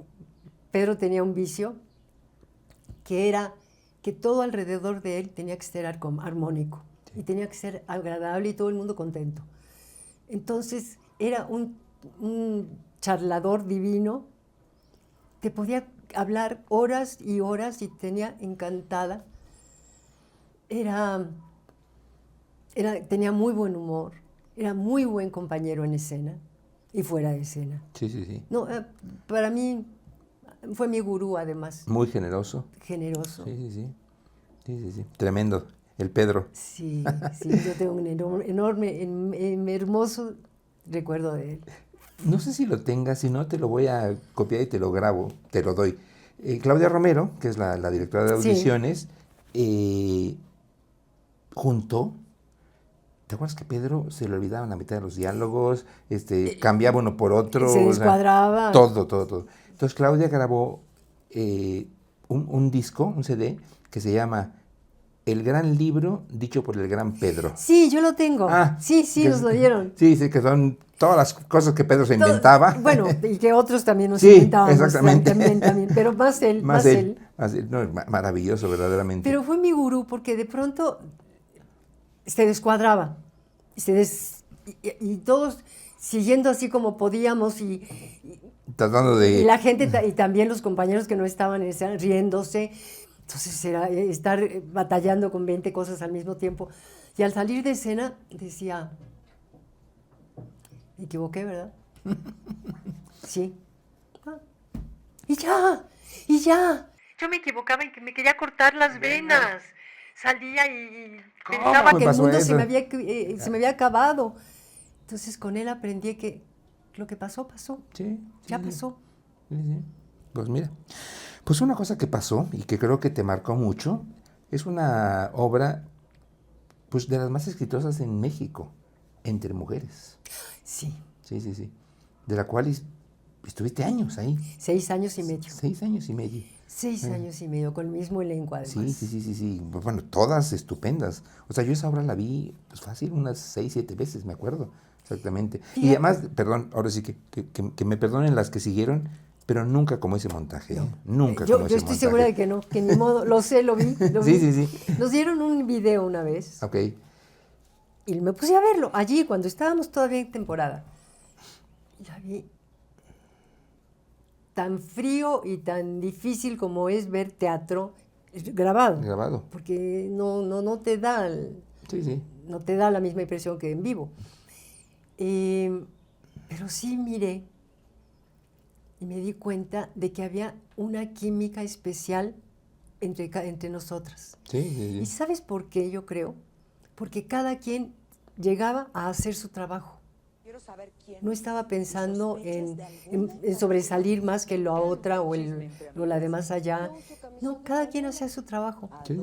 Pedro tenía un vicio, que era que todo alrededor de él tenía que ser armónico, y tenía que ser agradable y todo el mundo contento. Entonces, era un charlador divino, te podía hablar horas y horas y tenía encantada. Tenía muy buen humor, era muy buen compañero en escena y fuera de escena. Sí, sí, sí. No, para mí fue mi gurú, además. Muy generoso. Generoso. Sí, sí, sí. Sí, sí, sí. Tremendo. El Pedro. Sí, yo tengo un enorme, hermoso recuerdo de él. No sé si lo tengas, si no te lo voy a copiar y te lo grabo, te lo doy. Claudia Romero, que es la directora de audiciones, juntó. ¿Te acuerdas que Pedro se le olvidaban la mitad de los diálogos? Cambiaba uno por otro. Se descuadraba. Todo. Entonces Claudia grabó un disco, un CD, que se llama El Gran Libro Dicho por el Gran Pedro. Sí, yo lo tengo. Sí, nos lo dieron. Sí, que son todas las cosas que Pedro se inventaba. Bueno, y que otros también nos sí, inventábamos. Exactamente. También, pero más él. Más él. No, maravilloso, verdaderamente. Pero fue mi gurú porque de pronto se descuadraba. Y todos siguiendo así como podíamos tratando de... Y la gente, y también los compañeros que no estaban riéndose. Entonces era estar batallando con 20 cosas al mismo tiempo. Y al salir de escena decía, me equivoqué, ¿verdad? Sí. Y ya. Yo me equivocaba y que me quería cortar las venas. Salía y pensaba que el mundo se me había acabado. Entonces con él aprendí que lo que pasó. Sí, ya pasó. Sí. Pues mira, pues una cosa que pasó y que creo que te marcó mucho, es una obra pues de las más exitosas en México, Entre Mujeres. Sí. Sí. De la cual estuviste años ahí. 6 años y medio. 6 años y medio. 6 años y medio, con el mismo elenco además. Sí. Bueno, todas estupendas. O sea, yo esa obra la vi pues fácil unas 6, 7 veces, me acuerdo. Exactamente. Y además, perdón, ahora sí que me perdonen las que siguieron, pero nunca como ese montaje. No. Nunca yo como ese montaje. Yo estoy segura de que no, que ni modo. Lo sé, lo vi. Sí. Nos dieron un video una vez. Ok. Y me puse a verlo allí, cuando estábamos todavía en temporada. Ya vi tan frío y tan difícil como es ver teatro grabado. Porque no te da... No te da la misma impresión que en vivo. Pero sí miré y me di cuenta de que había una química especial entre nosotras. Sí. ¿Y sabes por qué yo creo? Porque cada quien llegaba a hacer su trabajo. No estaba pensando en sobresalir más que la otra o la de más allá. No, cada quien hacía su trabajo. Sí.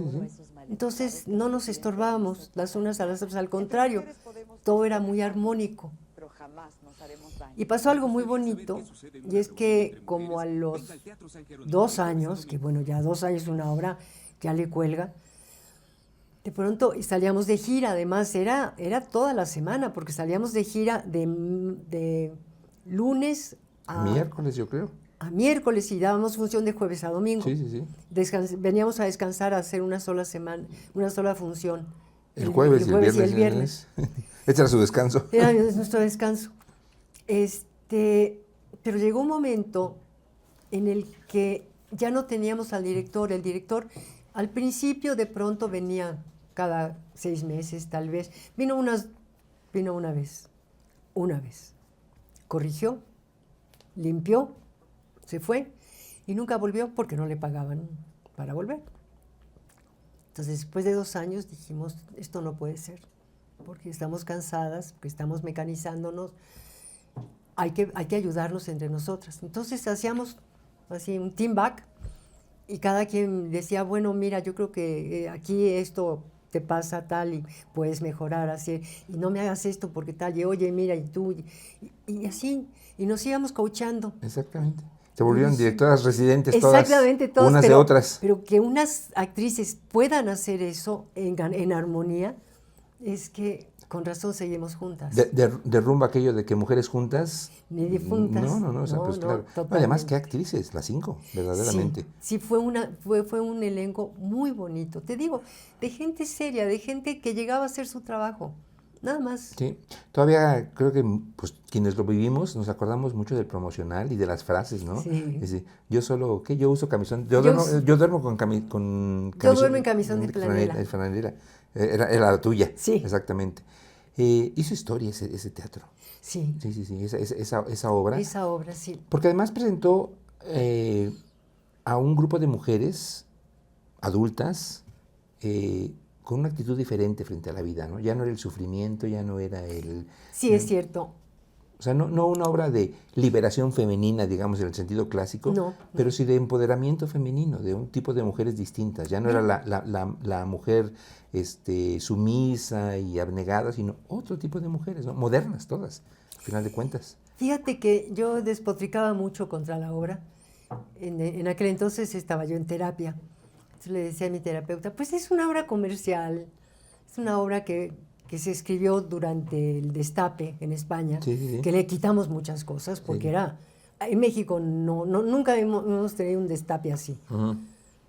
Entonces no nos estorbábamos las unas a las otras, al contrario, todo era muy armónico. Y pasó algo muy bonito, y es que como a los 2 años, que bueno, ya 2 años una obra ya le cuelga, de pronto salíamos de gira, además era toda la semana, porque salíamos de gira de lunes a... Miércoles, yo creo. A miércoles, y dábamos función de jueves a domingo. Sí. Veníamos a descansar, a hacer una sola función. El jueves y el viernes. Este era su descanso. Era nuestro descanso. Pero llegó un momento en el que ya no teníamos al director. El director al principio de pronto venía cada 6 meses tal vez. Vino una vez, corrigió, limpió, se fue y nunca volvió porque no le pagaban para volver. Entonces, después de 2 años dijimos, esto no puede ser, porque estamos cansadas, porque estamos mecanizándonos, hay que ayudarnos entre nosotras. Entonces hacíamos así un team back y cada quien decía, bueno, mira, yo creo que aquí esto te pasa tal y puedes mejorar así, y no me hagas esto porque tal, y oye, mira, y tú, y así, y nos íbamos coachando. Exactamente. Se volvieron directoras residentes exactamente, todas, unas de otras. Pero que unas actrices puedan hacer eso en armonía, es que con razón seguimos juntas. Derrumba aquello de que mujeres juntas. Ni difuntas. No, o sea, pues claro. Además, qué actrices, las 5, verdaderamente. Sí, fue un elenco muy bonito. Te digo, de gente seria, de gente que llegaba a hacer su trabajo. Nada más. Sí, todavía creo que pues, quienes lo vivimos nos acordamos mucho del promocional y de las frases, ¿no? Sí. Es decir, yo solo, ¿qué? Yo uso camisón. Yo duermo con camisón. Yo duermo en camisón de franela. Franela. Era la tuya. Sí. Exactamente. Hizo historia ese teatro. Sí. Sí, esa obra. Esa obra, sí. Porque además presentó a un grupo de mujeres adultas con una actitud diferente frente a la vida, ¿no? Ya no era el sufrimiento, ya no era el... Sí, es cierto. O sea, no una obra de liberación femenina, digamos, en el sentido clásico, pero sí de empoderamiento femenino, de un tipo de mujeres distintas. Ya no era la mujer sumisa y abnegada, sino otro tipo de mujeres, ¿no? Modernas todas, al final de cuentas. Fíjate que yo despotricaba mucho contra la obra. En aquel entonces estaba yo en terapia. Entonces le decía a mi terapeuta, pues es una obra comercial, es una obra que se escribió durante el Destape en España, que le quitamos muchas cosas, porque en México nunca hemos tenido un Destape así.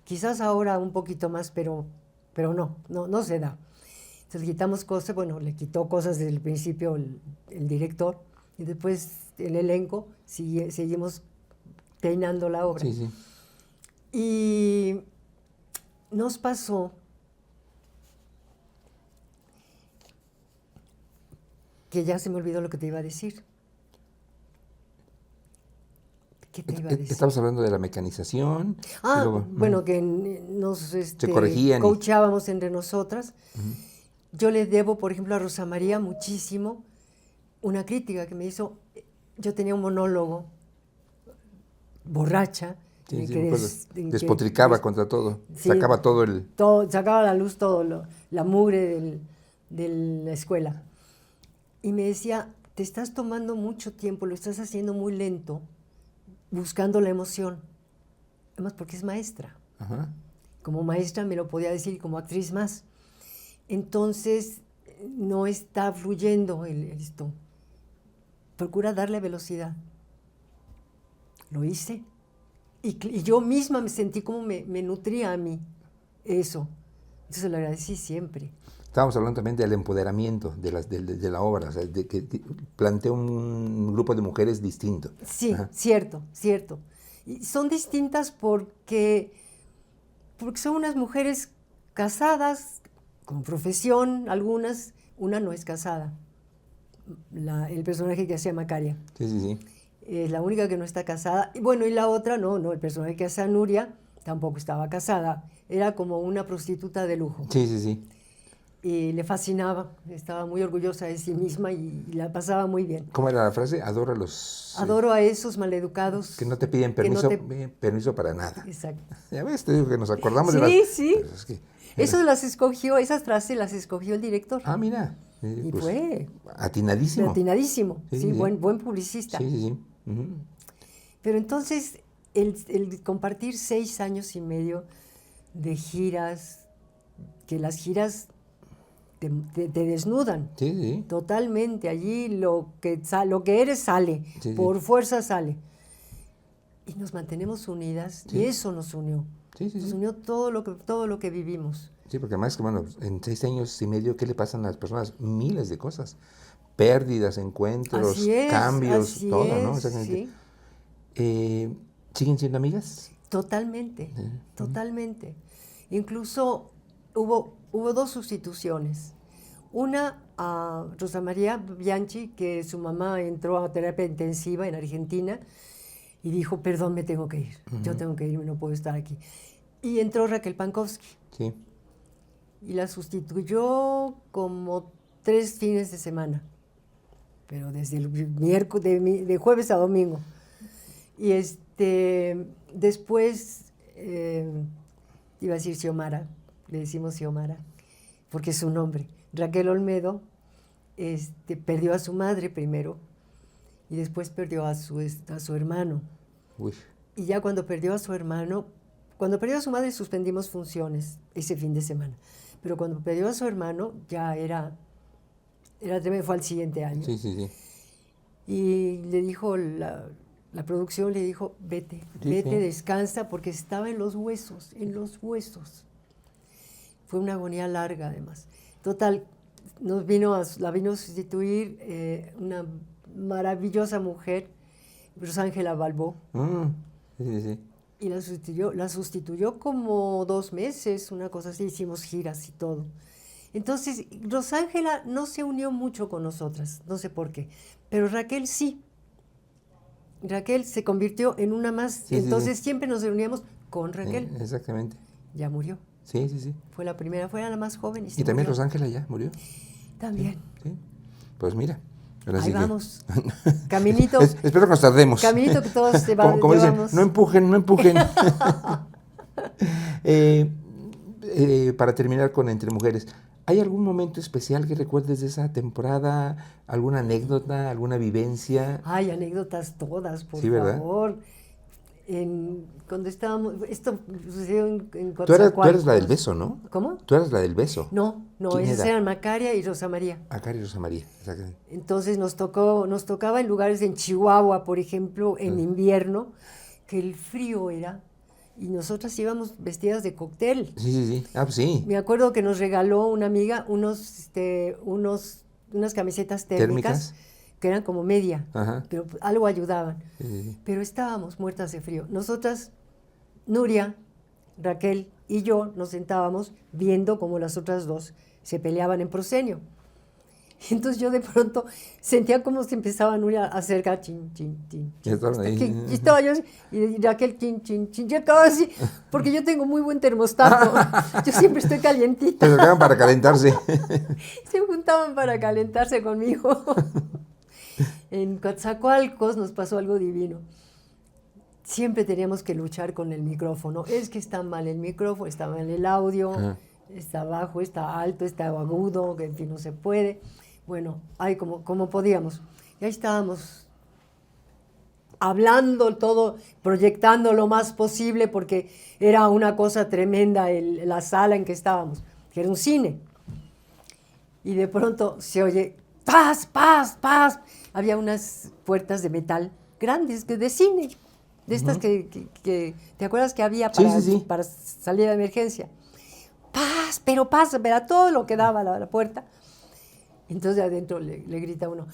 Quizás ahora un poquito más, pero no se da. Entonces quitamos cosas, bueno, le quitó cosas desde el principio el director, y después el elenco, seguimos peinando la obra. Y nos pasó que ya se me olvidó lo que te iba a decir. ¿Qué te iba a decir? Estabas hablando de la mecanización. Luego, bueno, que nos se corregían coachábamos entre nosotras. Yo le debo, por ejemplo, a Rosa María muchísimo una crítica que me hizo. Yo tenía un monólogo borracha. Despotricaba contra todo, sacaba sacaba a la luz todo, la mugre de la escuela. Y me decía, te estás tomando mucho tiempo, lo estás haciendo muy lento, buscando la emoción. Además, porque es maestra. Como maestra me lo podía decir, como actriz más. Entonces, no está fluyendo esto. Procura darle velocidad. Lo hice. Y yo misma me sentí como me nutría a mí eso. Entonces lo agradecí siempre. Estábamos hablando también del empoderamiento de la obra, o sea, de que plantea un grupo de mujeres distinto. Sí, cierto. Y son distintas porque son unas mujeres casadas, con profesión, algunas. Una no es casada, el personaje que hacía Macaria. Sí. Es la única que no está casada. Y bueno, y la otra no, el personaje que hace Nuria tampoco estaba casada. Era como una prostituta de lujo. Sí. Y le fascinaba, estaba muy orgullosa de sí misma y la pasaba muy bien. ¿Cómo era la frase? Adoro a esos maleducados. Que no te piden permiso para nada. Exacto. Ya ves, te digo que nos acordamos de las... Sí. Es que esas frases las escogió el director. Ah, mira. Y pues, fue... Atinadísimo. Atinadísimo, sí. Buen publicista. Sí. Pero entonces, el compartir 6 años y medio de giras, que las giras te desnudan. Sí. Totalmente. Allí lo que eres sale, por fuerza sale. Y nos mantenemos unidas, y eso nos unió. Nos unió todo lo que vivimos. Sí, porque además, bueno, en 6 años y medio, ¿qué le pasan a las personas? Miles de cosas. Pérdidas, encuentros, cambios, todo, ¿no? Sí. ¿Siguen siendo amigas? Totalmente, totalmente. Incluso hubo 2 sustituciones. Una a Rosa María Bianchi, que su mamá entró a terapia intensiva en Argentina y dijo, perdón, me tengo que ir. Yo tengo que irme, no puedo estar aquí. Y entró Raquel Pankowski. Sí. Y la sustituyó como 3 fines de semana. Pero desde el miércoles, de jueves a domingo. Y después, iba a decir Xiomara, le decimos Xiomara, porque es su nombre. Raquel Olmedo perdió a su madre primero y después perdió a su hermano. Uy. Y ya cuando perdió a su hermano, cuando perdió a su madre suspendimos funciones ese fin de semana. Pero cuando perdió a su hermano ya era tremendo, fue al siguiente año. Sí, sí, sí. Y le dijo la producción, le dijo, vete, descansa, porque estaba en los huesos, Fue una agonía larga, además. Total, la vino a sustituir una maravillosa mujer, Rosángela Balbó. Sí, sí, sí. Y la sustituyó como 2 meses, una cosa así, hicimos giras y todo. Entonces, Rosángela no se unió mucho con nosotras, no sé por qué, pero Raquel sí. Raquel se convirtió en una más, Sí, entonces sí. siempre nos reuníamos con Raquel. Exactamente. Ya murió. Sí, sí, sí. Fue la primera, fue la más joven. Y también murió. Rosángela ya murió. También. Sí, sí. Pues mira. Ahora Ahí sí vamos. Caminito. Espero que nos tardemos. Caminito que todos se van. Como dicen, no empujen, no empujen. Para terminar con Entre Mujeres, ¿hay algún momento especial que recuerdes de esa temporada? ¿Alguna anécdota, alguna vivencia? Ay, anécdotas todas, por Sí, ¿verdad? favor. Cuando estábamos, esto sucedió en Tú eras Coatzacoalcos. la del beso, ¿no? ¿Cómo? Tú eras la del beso. No, ¿Quién esas era? eran Macaria y Rosa María. Cari Rosa María, exactamente. Entonces nos tocaba en lugares en Chihuahua, por ejemplo, en invierno, que el frío era, y nosotras íbamos vestidas de cóctel. Sí, sí, sí. Pues sí. Me acuerdo que nos regaló una amiga unas camisetas térmicas que eran como media, Ajá. pero algo ayudaban. Sí, sí, sí. Pero estábamos muertas de frío. Nosotras, Nuria, Raquel y yo nos sentábamos viendo cómo las otras 2 se peleaban en proscenio. Entonces yo de pronto sentía como se empezaba Nuria a acercar, chin, chin, chin. Ya estaban ahí. Y estaba yo así, y Raquel, chin, chin, chin. Yo acababa así, porque yo tengo muy buen termostato. Yo siempre estoy calientita. Se acercaban para calentarse. Se juntaban para calentarse conmigo. En Coatzacoalcos nos pasó algo divino. Siempre teníamos que luchar con el micrófono. Es que está mal el micrófono, está mal el audio, está bajo, está alto, está agudo, que en fin no se puede. Bueno, ahí como podíamos. Y ahí estábamos hablando todo, proyectando lo más posible, porque era una cosa tremenda la sala en que estábamos, que era un cine. Y de pronto se oye, ¡paz, paz, paz! Había unas puertas de metal grandes, de cine, de estas que ¿te acuerdas que había para salir de emergencia? ¡Paz, pero paz! Era todo lo que daba la puerta. Entonces de adentro le grita uno,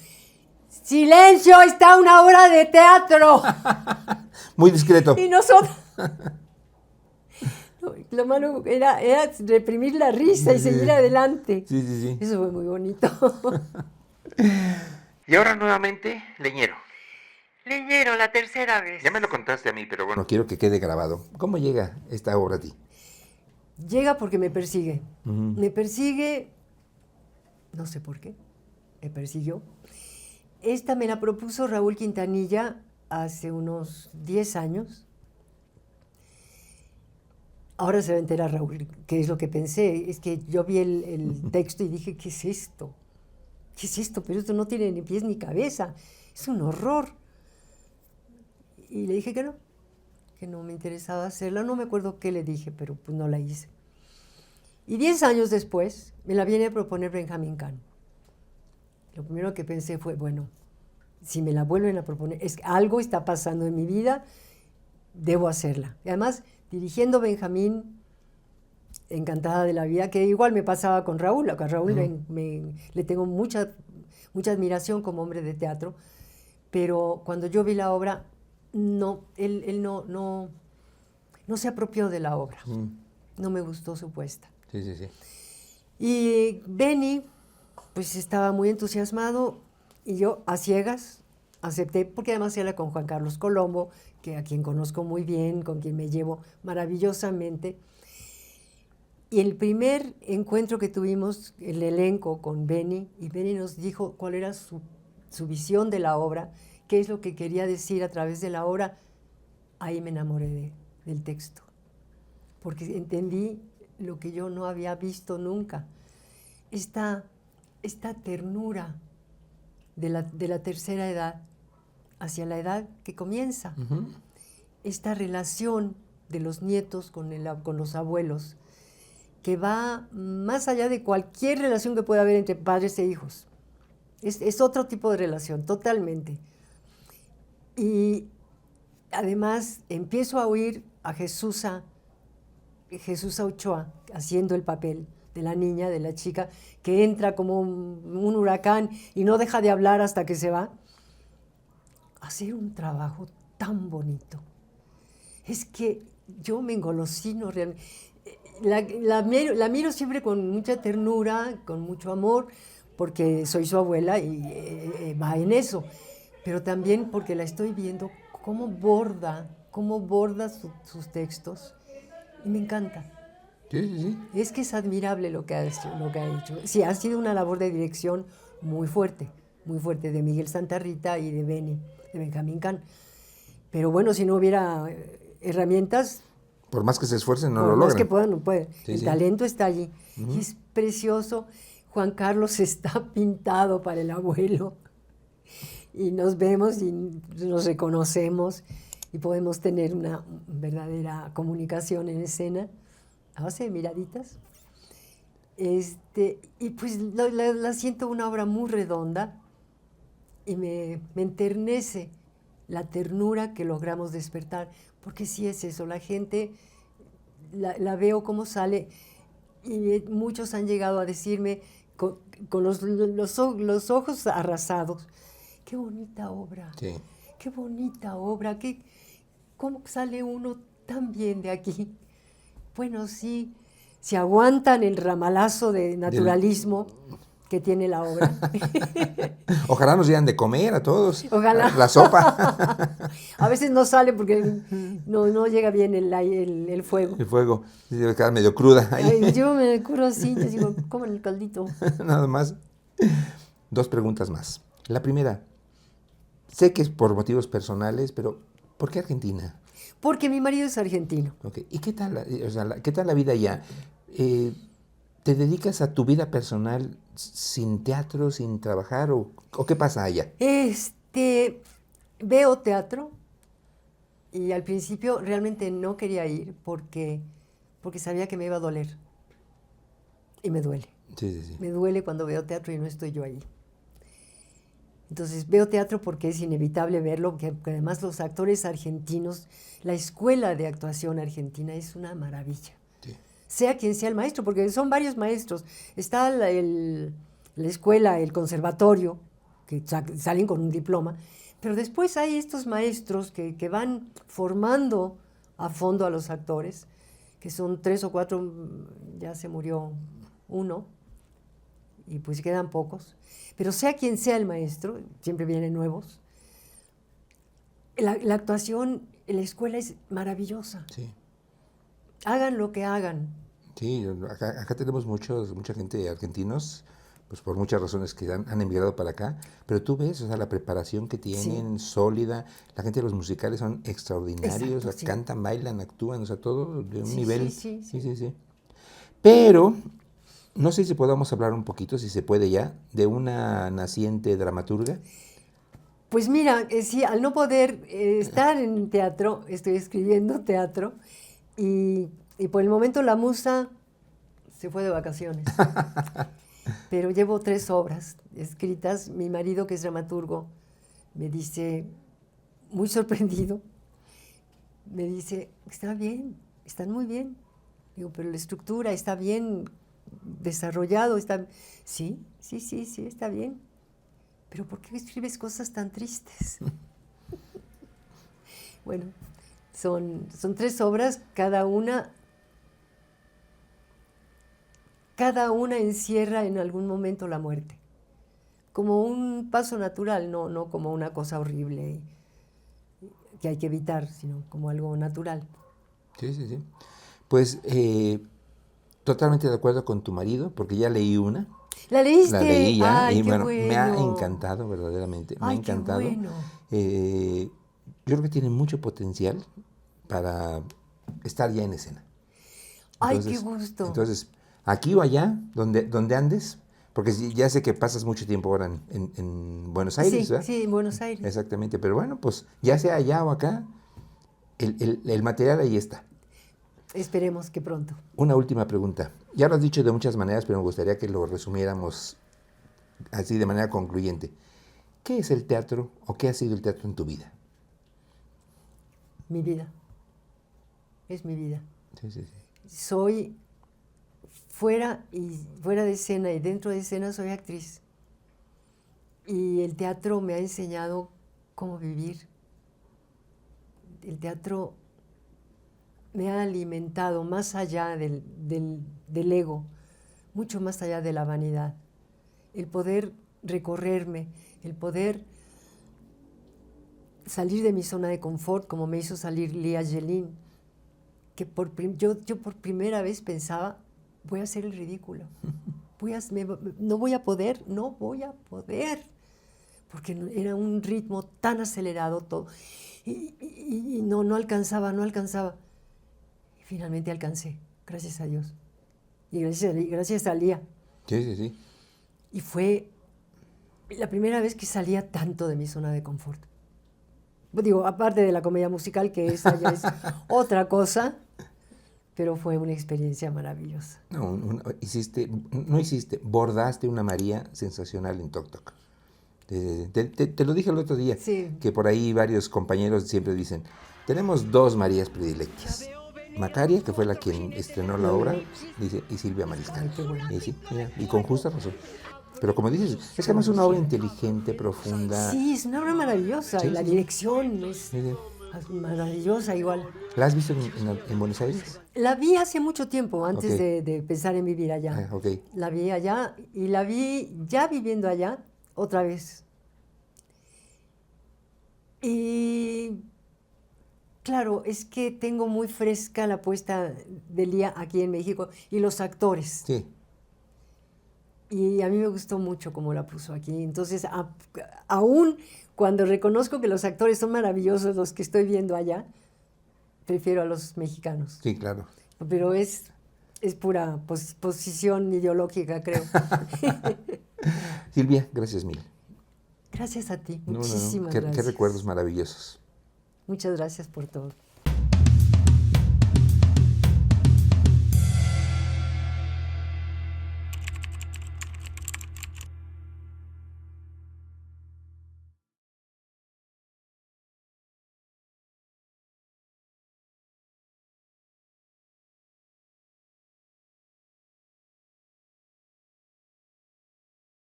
¡silencio! ¡Está una obra de teatro! Muy discreto. Y nosotros... Lo malo era reprimir la risa y seguir adelante. Sí, sí, sí. Eso fue muy bonito. Y ahora nuevamente, Leñero. Leñero, la tercera vez. Ya me lo contaste a mí, pero bueno, quiero que quede grabado. ¿Cómo llega esta obra a ti? Llega porque me persigue. Me persigue, no sé por qué, me persiguió. Esta me la propuso Raúl Quintanilla hace unos 10 años. Ahora se va a enterar Raúl qué es lo que pensé. Es que yo vi el texto y dije, ¿qué es esto? ¿Qué es esto? Pero esto no tiene ni pies ni cabeza. Es un horror. Y le dije que no me interesaba hacerla. No me acuerdo qué le dije, pero pues no la hice. Y 10 años después me la viene a proponer Benjamín Cano. Lo primero que pensé fue, bueno, si me la vuelven a proponer, es que algo está pasando en mi vida, debo hacerla. Y además, dirigiendo Benjamín, encantada de la vida, que igual me pasaba con Raúl. A Raúl le tengo mucha admiración como hombre de teatro, pero cuando yo vi la obra, él no no se apropió de la obra. Mm. No me gustó su puesta. Sí, sí, sí. Y Benny, pues estaba muy entusiasmado y yo a ciegas acepté, porque además era con Juan Carlos Colombo, a quien conozco muy bien, con quien me llevo maravillosamente. Y el primer encuentro que tuvimos, el elenco con Benny, y Benny nos dijo cuál era su visión de la obra, qué es lo que quería decir a través de la obra, ahí me enamoré del texto, porque entendí lo que yo no había visto nunca, esta ternura de la tercera edad hacia la edad que comienza, esta relación de los nietos con los abuelos, que va más allá de cualquier relación que pueda haber entre padres e hijos. Es otro tipo de relación, totalmente. Y además empiezo a oír a Jesús Ochoa haciendo el papel de la niña, de la chica, que entra como un huracán y no deja de hablar hasta que se va. Hacer un trabajo tan bonito. Es que yo me engolosino realmente. La miro siempre con mucha ternura, con mucho amor, porque soy su abuela y va en eso. Pero también porque la estoy viendo cómo borda sus textos. Y me encanta. Sí, sí, sí. Es que es admirable lo que ha hecho. Sí, ha sido una labor de dirección muy fuerte de Miguel Santarrita y de Benjamín Can. Pero bueno, si no hubiera herramientas... Por más que se esfuercen, no por lo más logran. que puedan, no pueden. Sí, El sí. talento está allí. Y es precioso. Juan Carlos está pintado para el abuelo. Y nos vemos y nos reconocemos y podemos tener una verdadera comunicación en escena a base de miraditas. Y pues la siento una obra muy redonda y me enternece la ternura que logramos despertar, porque sí es eso, la gente la veo cómo sale y muchos han llegado a decirme con los ojos arrasados, qué bonita obra, Sí. qué bonita obra, ¿cómo sale uno tan bien de aquí? Bueno, sí, si aguantan el ramalazo de naturalismo que tiene la obra. Ojalá nos dieran de comer a todos. Ojalá. La sopa. A veces no sale porque no llega bien el fuego. El fuego. Debe quedar medio cruda ahí. Ay, yo me curo así, te digo, coman el caldito. Nada más. 2 preguntas más. La primera, sé que es por motivos personales, pero ¿por qué Argentina? Porque mi marido es argentino. Okay. ¿Y qué tal, qué tal la vida allá? ¿Te dedicas a tu vida personal sin teatro, sin trabajar o qué pasa allá? Veo teatro y al principio realmente no quería ir porque sabía que me iba a doler. Y me duele. Sí, sí, sí. Me duele cuando veo teatro y no estoy yo ahí. Entonces veo teatro porque es inevitable verlo, porque además los actores argentinos, la escuela de actuación argentina es una maravilla. Sí. Sea quien sea el maestro, porque son varios maestros. Está la escuela, el conservatorio, que salen con un diploma, pero después hay estos maestros que van formando a fondo a los actores, que son 3 o 4, ya se murió uno, y pues quedan pocos. Pero sea quien sea el maestro, siempre vienen nuevos, la actuación en la escuela es maravillosa. Sí. Hagan lo que hagan. Sí, acá tenemos mucha gente argentinos, pues por muchas razones que han emigrado para acá, pero tú ves, o sea, la preparación que tienen, sólida, la gente de los musicales son extraordinarios, Exacto, sí. Cantan, bailan, actúan, o sea, todo de un nivel. Sí. Pero, no sé si podamos hablar un poquito, si se puede ya, de una naciente dramaturga. Pues mira, sí, al no poder estar en teatro, estoy escribiendo teatro y por el momento la musa se fue de vacaciones. Pero llevo 3 obras escritas. Mi marido, que es dramaturgo, me dice, muy sorprendido, me dice, está bien, están muy bien. Digo, pero la estructura está bien desarrollado, Sí, está bien. Pero ¿por qué escribes cosas tan tristes? Bueno, Son 3 obras, cada una encierra en algún momento la muerte, como un paso natural, no como una cosa horrible que hay que evitar, sino como algo natural. Sí, sí, sí. Pues totalmente de acuerdo con tu marido, porque ya leí una. ¿La leíste? La leí ya ¡Ay, y qué bueno, me ha bueno! encantado verdaderamente, me ha ¡Ay, qué encantado. bueno! Yo creo que tiene mucho potencial para estar ya en escena. ¡Ay, qué gusto! Entonces, aquí o allá, donde andes, porque ya sé que pasas mucho tiempo ahora en Buenos Aires, Sí, ¿verdad? sí, en Buenos Aires. Exactamente, pero bueno, pues ya sea allá o acá, el material ahí está. Esperemos que pronto. Una última pregunta. Ya lo has dicho de muchas maneras, pero me gustaría que lo resumiéramos así de manera concluyente. ¿Qué es el teatro o qué ha sido el teatro en tu vida? Mi vida. Es mi vida. Sí, sí, sí. Soy fuera de escena y dentro de escena soy actriz. Y el teatro me ha enseñado cómo vivir. El teatro me ha alimentado más allá del ego, mucho más allá de la vanidad. El poder recorrerme, el poder salir de mi zona de confort, como me hizo salir Lia Jelin, que yo por primera vez pensaba, voy a hacer el ridículo, no voy a poder, porque era un ritmo tan acelerado todo, y no alcanzaba. Y finalmente alcancé, gracias a Dios, y gracias a Lía. Sí, sí, sí. Y fue la primera vez que salía tanto de mi zona de confort. Digo, aparte de la comedia musical, que esa ya es otra cosa, pero fue una experiencia maravillosa. Bordaste una María sensacional en Toc Toc. Te lo dije el otro día, Sí. que por ahí varios compañeros siempre dicen, tenemos 2 Marías predilectas. Macaria, que fue la quien estrenó la obra, dice, y Silvia Mariscal. Ay, qué bueno. Y sí, mira, y con justa razón. Pero como dices, es que además es una obra inteligente, profunda. Sí, es una obra maravillosa, Sí, y la sí, sí. dirección es Sí, sí. maravillosa igual. ¿La has visto en Buenos Aires? La vi hace mucho tiempo, antes Ok. de pensar en vivir allá. Ah, ok. La vi allá y la vi ya viviendo allá otra vez. Y claro, es que tengo muy fresca la puesta de Lía aquí en México y los actores. Sí. Y a mí me gustó mucho cómo la puso aquí. Entonces, aún cuando reconozco que los actores son maravillosos, los que estoy viendo allá, prefiero a los mexicanos. Sí, claro. Pero es pura posición ideológica, creo. Silvia, gracias mil. Gracias a ti, No, muchísimas Qué gracias. recuerdos maravillosos. Muchas gracias por todo.